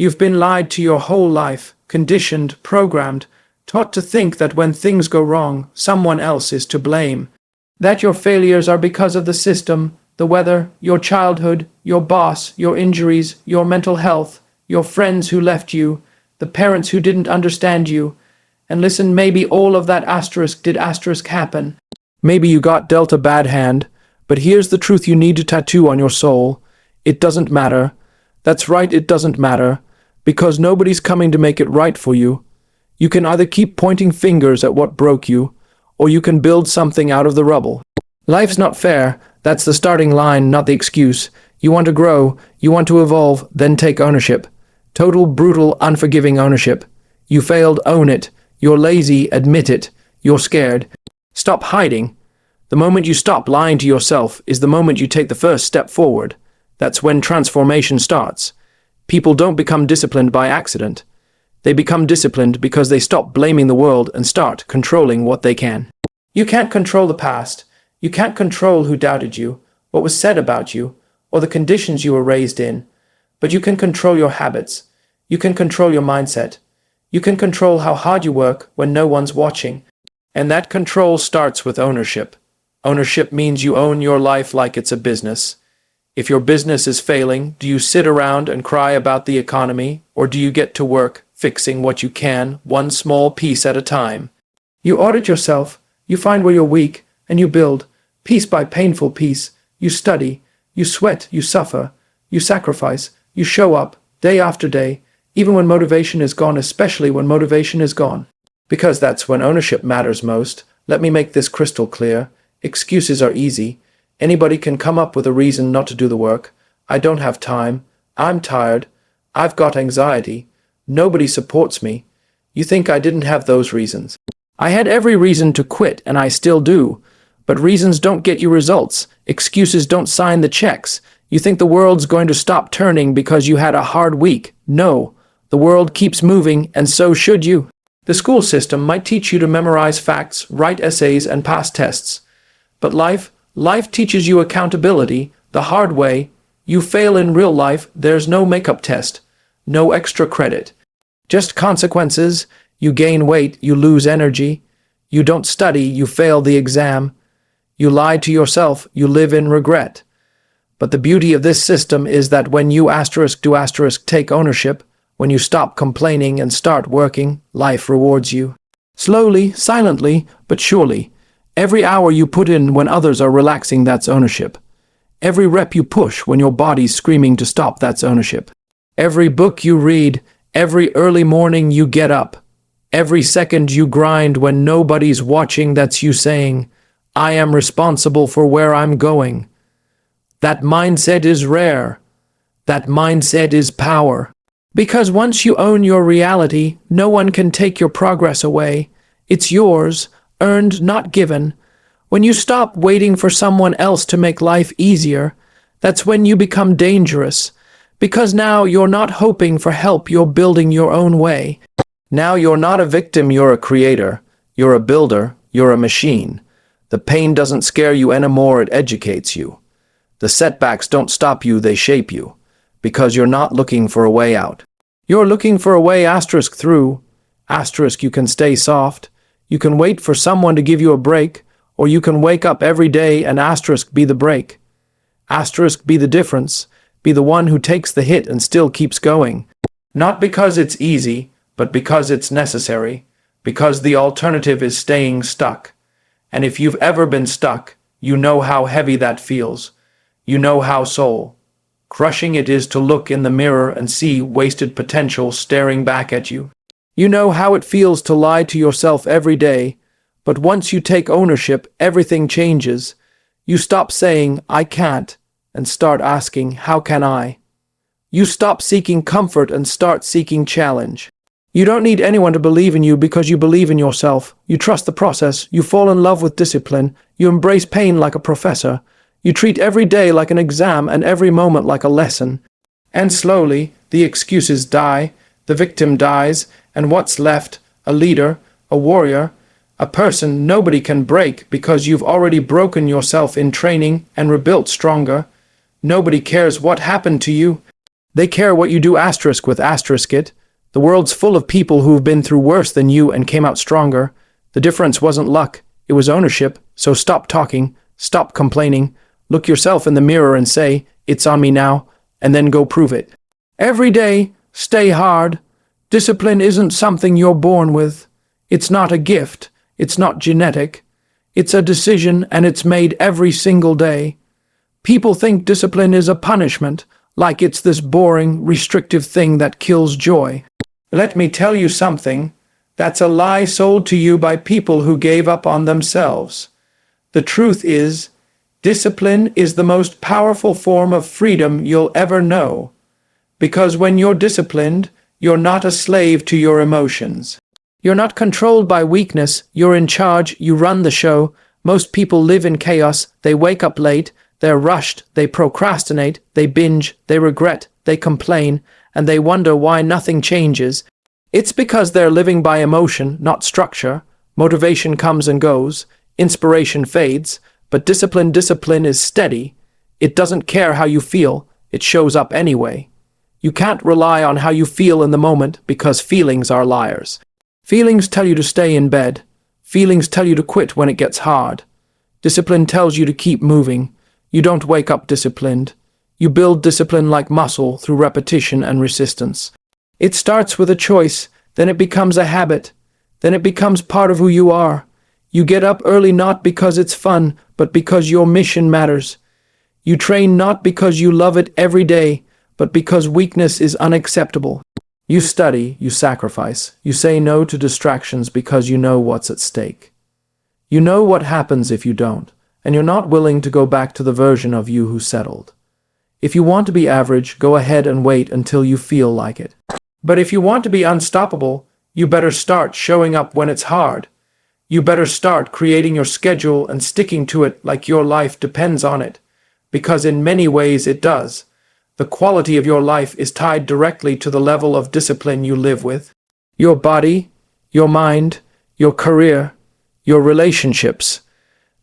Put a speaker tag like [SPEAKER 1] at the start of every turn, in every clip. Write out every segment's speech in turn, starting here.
[SPEAKER 1] You've been lied to your whole life, conditioned, programmed, taught to think that when things go wrong, someone else is to blame. That your failures are because of the system, the weather, your childhood, your boss, your injuries, your mental health, your friends who left you, the parents who didn't understand you. And listen, maybe all of that did happen. Maybe you got dealt a bad hand, but here's the truth you need to tattoo on your soul. It doesn't matter. That's right, it doesn't matter. Because nobody's coming to make it right for you. You can either keep pointing fingers at what broke you, or you can build something out of the rubble. Life's not fair. That's the starting line, not the excuse. You want to grow, you want to evolve, then take ownership. Total, brutal, unforgiving ownership. You failed, own it. You're lazy, admit it. You're scared. Stop hiding. The moment you stop lying to yourself is the moment you take the first step forward. That's when transformation starts. People don't become disciplined by accident. They become disciplined because they stop blaming the world and start controlling what they can. You can't control the past. You can't control who doubted you, what was said about you, or the conditions you were raised in. But you can control your habits. You can control your mindset. You can control how hard you work when no one's watching. And that control starts with ownership. Ownership means you own your life like it's a business. If your business is failing, do you sit around and cry about the economy, or do you get to work fixing what you can, one small piece at a time? You audit yourself, you find where you're weak, and you build, piece by painful piece. You study, you sweat, you suffer, you sacrifice, you show up, day after day, even when motivation is gone, especially when motivation is gone. Because that's when ownership matters most. Let me make this crystal clear. Excuses are easy. Anybody can come up with a reason not to do the work. I don't have time. I'm tired. I've got anxiety. Nobody supports me. You think I didn't have those reasons? I had every reason to quit, and I still do. But reasons don't get you results. Excuses don't sign the checks. You think the world's going to stop turning because you had a hard week. No. The world keeps moving, and so should you. The school system might teach you to memorize facts, write essays, and pass tests. But life teaches you accountability the hard way. You fail in real life, there's no makeup test, no extra credit. Just consequences. You gain weight, you lose energy. You don't study, you fail the exam. You lie to yourself, you live in regret. But the beauty of this system is that when you take ownership, when you stop complaining and start working, life rewards you. Slowly, silently, but surely. Every hour you put in when others are relaxing, that's ownership. Every rep you push when your body's screaming to stop, that's ownership. Every book you read, every early morning you get up, every second you grind when nobody's watching, that's you saying, I am responsible for where I'm going. That mindset is rare. That mindset is power. Because once you own your reality, no one can take your progress away. It's yours, earned, not given. When you stop waiting for someone else to make life easier, that's when you become dangerous. Because now you're not hoping for help, you're building your own way. Now you're not a victim, you're a creator. You're a builder, you're a machine. The pain doesn't scare you anymore, it educates you. The setbacks don't stop you, they shape you. Because you're not looking for a way out. You're looking for a way through. You can stay soft. You can wait for someone to give you a break, or you can wake up every day and be the break. Be the difference. Be the one who takes the hit and still keeps going. Not because it's easy, but because it's necessary. Because the alternative is staying stuck. And if you've ever been stuck, you know how heavy that feels. You know how crushing it is to look in the mirror and see wasted potential staring back at you. You know how it feels to lie to yourself every day, but once you take ownership, everything changes. You stop saying, I can't, and start asking, how can I? You stop seeking comfort and start seeking challenge. You don't need anyone to believe in you because you believe in yourself. You trust the process. You fall in love with discipline. You embrace pain like a professor. You treat every day like an exam and every moment like a lesson. And slowly, the excuses die, the victim dies, and what's left? A leader, a warrior, a person nobody can break because you've already broken yourself in training and rebuilt stronger. Nobody cares what happened to you. They care what you do asterisk with asterisk it. The world's full of people who've been through worse than you and came out stronger. The difference wasn't luck, it was ownership. So stop talking, stop complaining, look yourself in the mirror and say, "It's on me now," and then go prove it. Every day, stay hard. Discipline isn't something you're born with. It's not a gift. It's not genetic. It's a decision, and it's made every single day. People think discipline is a punishment, like it's this boring, restrictive thing that kills joy. Let me tell you something. That's a lie sold to you by people who gave up on themselves. The truth is, discipline is the most powerful form of freedom you'll ever know. Because when you're disciplined, you're not a slave to your emotions. You're not controlled by weakness, you're in charge, you run the show. Most people live in chaos, they wake up late, they're rushed, they procrastinate, they binge, they regret, they complain, and they wonder why nothing changes. It's because they're living by emotion, not structure. Motivation comes and goes, inspiration fades, but discipline is steady. It doesn't care how you feel, it shows up anyway. You can't rely on how you feel in the moment because feelings are liars. Feelings tell you to stay in bed. Feelings tell you to quit when it gets hard. Discipline tells you to keep moving. You don't wake up disciplined. You build discipline like muscle through repetition and resistance. It starts with a choice, then it becomes a habit, then it becomes part of who you are. You get up early not because it's fun, but because your mission matters. You train not because you love it every day, but because weakness is unacceptable. You study, you sacrifice, you say no to distractions because you know what's at stake. You know what happens if you don't, and you're not willing to go back to the version of you who settled. If you want to be average, go ahead and wait until you feel like it. But if you want to be unstoppable, you better start showing up when it's hard. You better start creating your schedule and sticking to it like your life depends on it, because in many ways it does. The quality of your life is tied directly to the level of discipline you live with. Your body, your mind, your career, your relationships,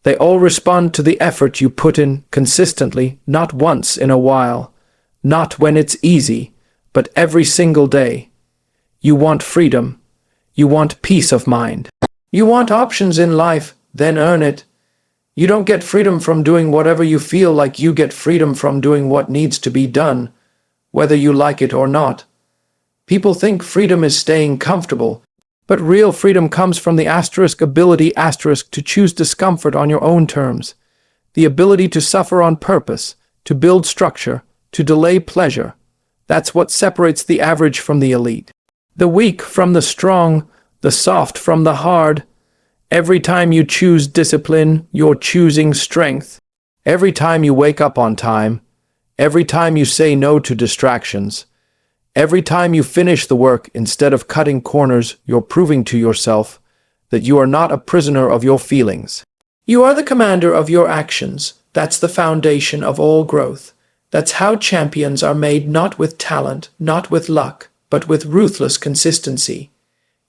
[SPEAKER 1] they all respond to the effort you put in consistently, not once in a while, not when it's easy, but every single day. You want freedom. You want peace of mind. You want options in life, then earn it. You don't get freedom from doing whatever you feel like, you get freedom from doing what needs to be done, whether you like it or not. People think freedom is staying comfortable, but real freedom comes from the ability to choose discomfort on your own terms, the ability to suffer on purpose, to build structure, to delay pleasure. That's what separates the average from the elite. The weak from the strong, the soft from the hard. Every time you choose discipline, you're choosing strength. Every time you wake up on time, every time you say no to distractions, every time you finish the work instead of cutting corners, you're proving to yourself that you are not a prisoner of your feelings. You are the commander of your actions. That's the foundation of all growth. That's how champions are made, not with talent, not with luck, but with ruthless consistency.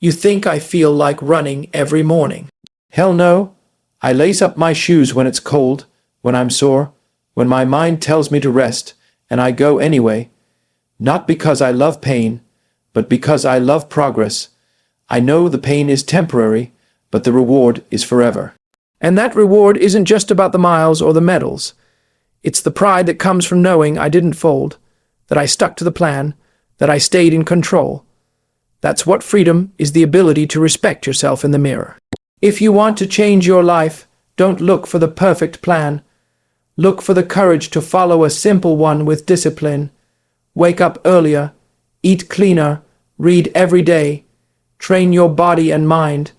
[SPEAKER 1] You think I feel like running every morning? Hell no. I lace up my shoes when it's cold, when I'm sore, when my mind tells me to rest, and I go anyway. Not because I love pain, but because I love progress. I know the pain is temporary, but the reward is forever. And that reward isn't just about the miles or the medals. It's the pride that comes from knowing I didn't fold, that I stuck to the plan, that I stayed in control. That's what freedom is, the ability to respect yourself in the mirror. If you want to change your life, don't look for the perfect plan. Look for the courage to follow a simple one with discipline. Wake up earlier, eat cleaner, read every day, train your body and mind,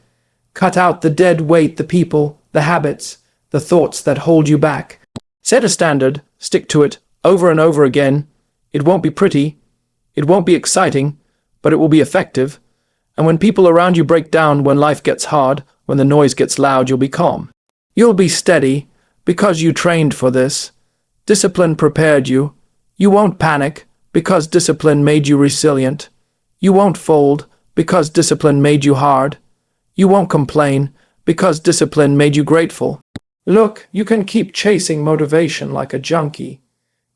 [SPEAKER 1] cut out the dead weight, the people, the habits, the thoughts that hold you back. Set a standard, stick to it, over and over again. It won't be pretty, it won't be exciting, but it will be effective. And when people around you break down, when life gets hard, when the noise gets loud, you'll be calm. You'll be steady, because you trained for this. Discipline prepared you. You won't panic, because discipline made you resilient. You won't fold, because discipline made you hard. You won't complain, because discipline made you grateful. Look, you can keep chasing motivation like a junkie.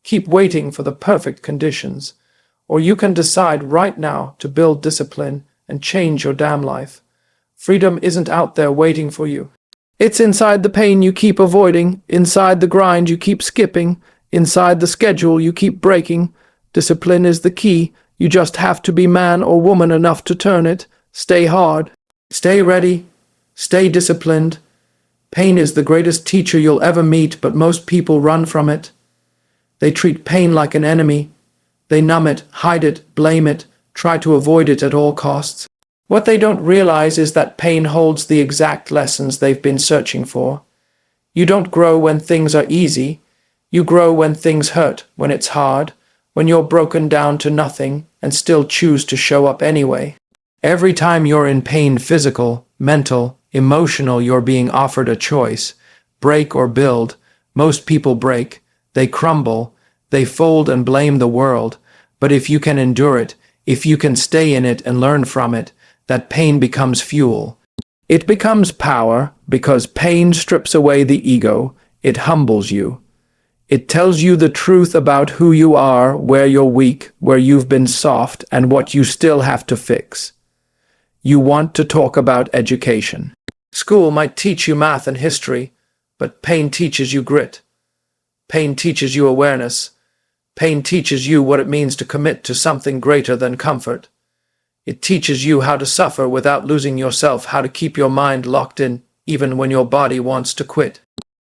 [SPEAKER 1] Keep waiting for the perfect conditions. or you can decide right now to build discipline and change your damn life. Freedom isn't out there waiting for you. It's inside the pain you keep avoiding, inside the grind you keep skipping, inside the schedule you keep breaking. Discipline is the key. You just have to be man or woman enough to turn it. Stay hard. Stay ready. Stay disciplined. Pain is the greatest teacher you'll ever meet, but most people run from it. They treat pain like an enemy. They numb it, hide it, blame it, try to avoid it at all costs. What they don't realize is that pain holds the exact lessons they've been searching for. You don't grow when things are easy. You grow when things hurt, when it's hard, when you're broken down to nothing and still choose to show up anyway. Every time you're in pain, physical, mental, emotional, you're being offered a choice. Break or build. Most people break. They crumble. They fold and blame the world. But if you can endure it, if you can stay in it and learn from it, that pain becomes fuel. It becomes power because pain strips away the ego. It humbles you. It tells you the truth about who you are, where you're weak, where you've been soft, and what you still have to fix. You want to talk about education. School might teach you math and history, but pain teaches you grit. Pain teaches you awareness. Pain teaches you what it means to commit to something greater than comfort. It teaches you how to suffer without losing yourself, how to keep your mind locked in, even when your body wants to quit.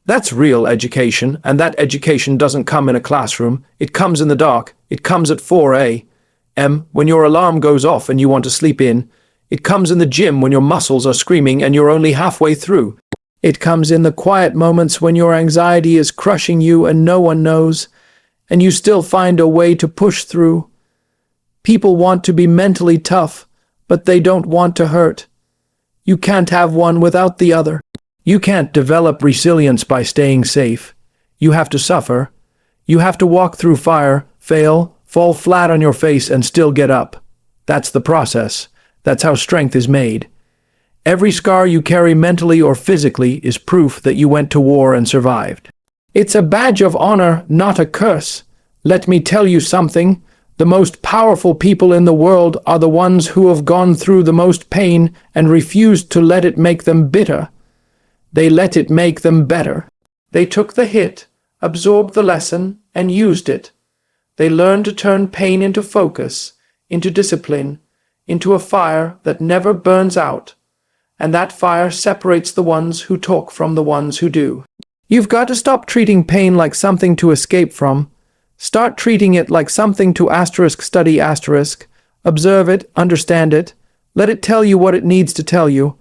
[SPEAKER 1] That's real education, and that education doesn't come in a classroom. It comes in the dark. It comes at 4 a.m. when your alarm goes off and you want to sleep in. It comes in the gym when your muscles are screaming and you're only halfway through. It comes in the quiet moments when your anxiety is crushing you and no one knows, and you still find a way to push through. People want to be mentally tough, but they don't want to hurt. You can't have one without the other. You can't develop resilience by staying safe. You have to suffer. You have to walk through fire, fail, fall flat on your face, and still get up. That's the process. That's how strength is made. Every scar you carry mentally or physically is proof that you went to war and survived. It's a badge of honor, not a curse. Let me tell you something. The most powerful people in the world are the ones who have gone through the most pain and refused to let it make them bitter. They let it make them better. They took the hit, absorbed the lesson, and used it. They learned to turn pain into focus, into discipline, into a fire that never burns out. And that fire separates the ones who talk from the ones who do. You've got to stop treating pain like something to escape from. Start treating it like something to study, observe it, understand it, let it tell you what it needs to tell you.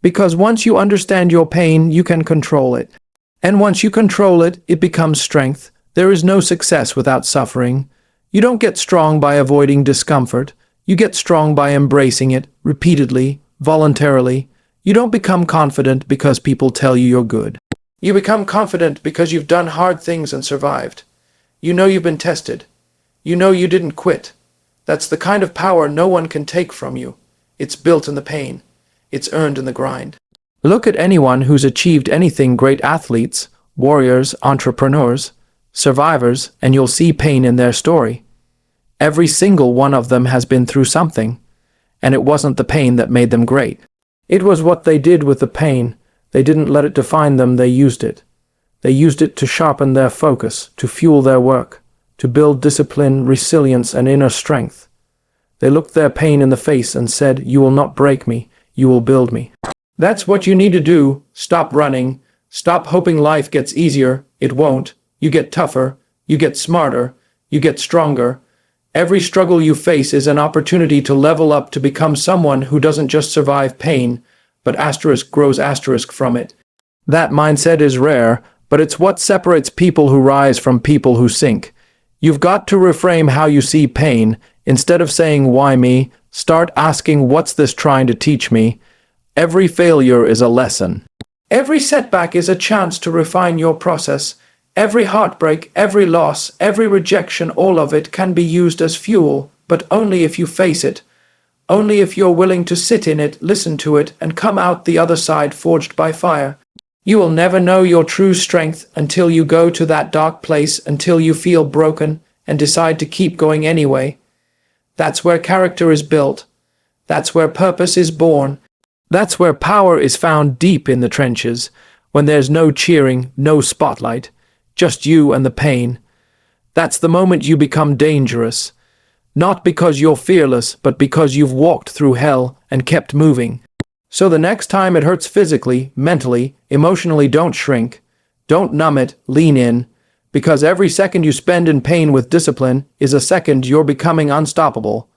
[SPEAKER 1] Because once you understand your pain, you can control it. And once you control it, it becomes strength. There is no success without suffering. You don't get strong by avoiding discomfort. You get strong by embracing it, repeatedly, voluntarily. You don't become confident because people tell you you're good. You become confident because you've done hard things and survived. You know you've been tested. You know you didn't quit. That's the kind of power no one can take from you. It's built in the pain. It's earned in the grind. Look at anyone who's achieved anything, great athletes, warriors, entrepreneurs, survivors, and you'll see pain in their story. Every single one of them has been through something, and it wasn't the pain that made them great. It was what they did with the pain. They didn't let it define them, they used it. They used it to sharpen their focus, to fuel their work, to build discipline, resilience, and inner strength. They looked their pain in the face and said, "You will not break me, you will build me." That's what you need to do. Stop running. Stop hoping life gets easier. It won't. You get tougher. You get smarter. You get stronger. Every struggle you face is an opportunity to level up, to become someone who doesn't just survive pain, but grows from it. That mindset is rare, but it's what separates people who rise from people who sink. You've got to reframe how you see pain. Instead of saying, "Why me?" start asking, "What's this trying to teach me?" Every failure is a lesson. Every setback is a chance to refine your process. Every heartbreak, every loss, every rejection, all of it can be used as fuel, but only if you face it. Only if you're willing to sit in it, listen to it, and come out the other side forged by fire. You will never know your true strength until you go to that dark place, until you feel broken and decide to keep going anyway. That's where character is built. That's where purpose is born. That's where power is found deep in the trenches, when there's no cheering, no spotlight, just you and the pain. That's the moment you become dangerous. Not because you're fearless, but because you've walked through hell and kept moving. So the next time it hurts physically, mentally, emotionally, don't shrink. Don't numb it, lean in. Because every second you spend in pain with discipline is a second you're becoming unstoppable.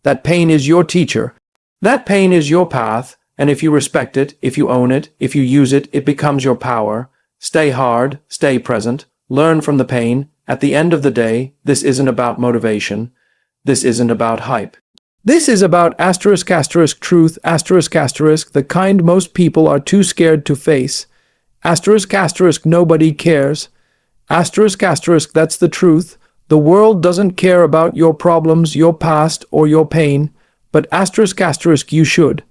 [SPEAKER 1] That pain is your teacher. That pain is your path, and if you respect it, if you own it, if you use it, it becomes your power. Stay hard, stay present, learn from the pain. At the end of the day, this isn't about motivation. This isn't about hype. This is about truth, the kind most people are too scared to face. Nobody cares. That's the truth. The world doesn't care about your problems, your past, or your pain, but you should.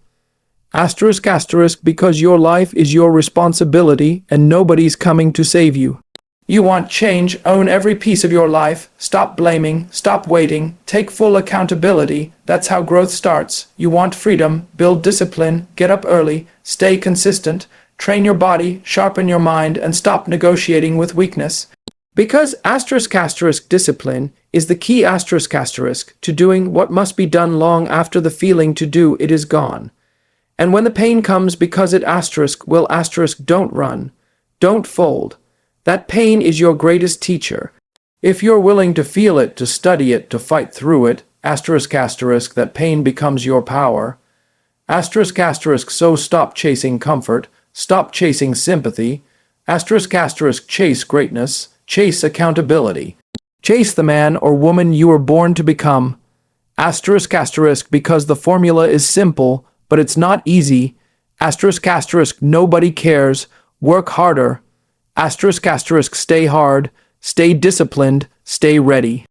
[SPEAKER 1] Because your life is your responsibility and nobody's coming to save you. You want change, own every piece of your life, stop blaming, stop waiting, take full accountability. That's how growth starts. You want freedom, build discipline, get up early, stay consistent, train your body, sharpen your mind, and stop negotiating with weakness. Because discipline is the key to doing what must be done long after the feeling to do it is gone. And when the pain comes because it don't run, don't fold. That pain is your greatest teacher. If you're willing to feel it, to study it, to fight through it, that pain becomes your power. So stop chasing comfort, stop chasing sympathy. Chase greatness, chase accountability. Chase the man or woman you were born to become. Because the formula is simple, but it's not easy. Nobody cares. Work harder. Stay hard, stay disciplined, stay ready.